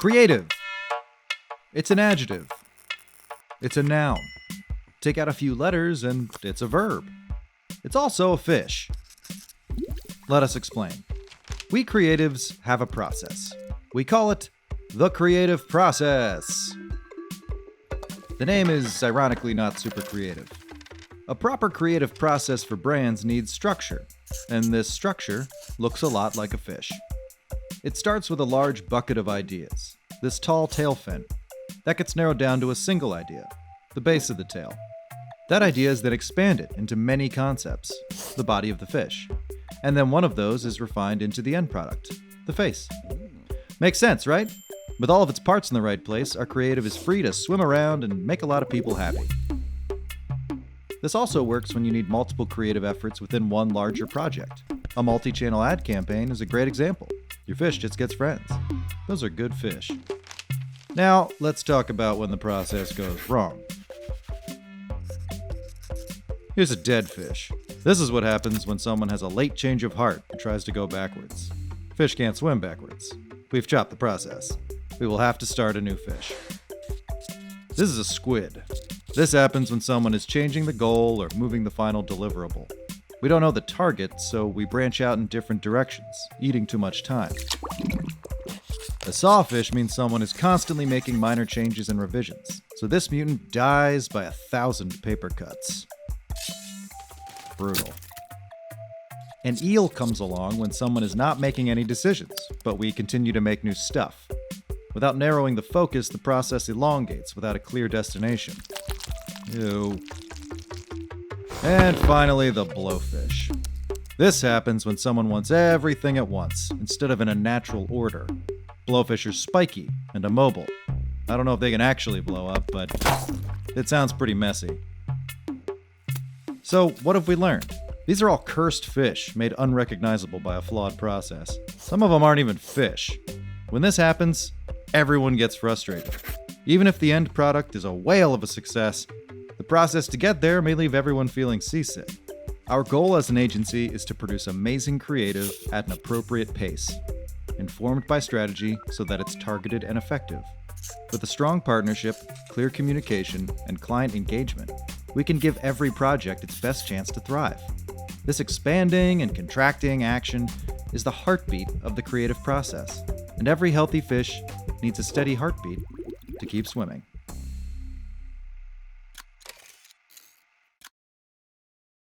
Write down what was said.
Creative. It's an adjective. It's a noun. Take out a few letters and it's a verb. It's also a fish. Let us explain. We creatives have a process. We call it the creative process. The name is ironically not super creative. A proper creative process for brands needs structure, and this structure looks a lot like a fish. It starts with a large bucket of ideas, this tall tail fin. That gets narrowed down to a single idea, the base of the tail. That idea is then expanded into many concepts, the body of the fish. And then one of those is refined into the end product, the face. Makes sense, right? With all of its parts in the right place, our creative is free to swim around and make a lot of people happy. This also works when you need multiple creative efforts within one larger project. A multi-channel ad campaign is a great example. Your fish just gets friends. Those are good fish. Now, let's talk about when the process goes wrong. Here's a dead fish. This is what happens when someone has a late change of heart and tries to go backwards. Fish can't swim backwards. We've chopped the process. We will have to start a new fish. This is a squid. This happens when someone is changing the goal or moving the final deliverable. We don't know the target, so we branch out in different directions, eating too much time. A sawfish means someone is constantly making minor changes and revisions, so this mutant dies by 1,000 paper cuts. Brutal. An eel comes along when someone is not making any decisions, but we continue to make new stuff. Without narrowing the focus, the process elongates without a clear destination. Ew. And finally, the blowfish. This happens when someone wants everything at once, instead of in a natural order. Blowfish are spiky and immobile. I don't know if they can actually blow up, but it sounds pretty messy. So, what have we learned? These are all cursed fish, made unrecognizable by a flawed process. Some of them aren't even fish. When this happens, everyone gets frustrated. Even if the end product is a whale of a success, the process to get there may leave everyone feeling seasick. Our goal as an agency is to produce amazing creative at an appropriate pace, informed by strategy so that it's targeted and effective. With a strong partnership, clear communication, and client engagement, we can give every project its best chance to thrive. This expanding and contracting action is the heartbeat of the creative process, and every healthy fish needs a steady heartbeat to keep swimming.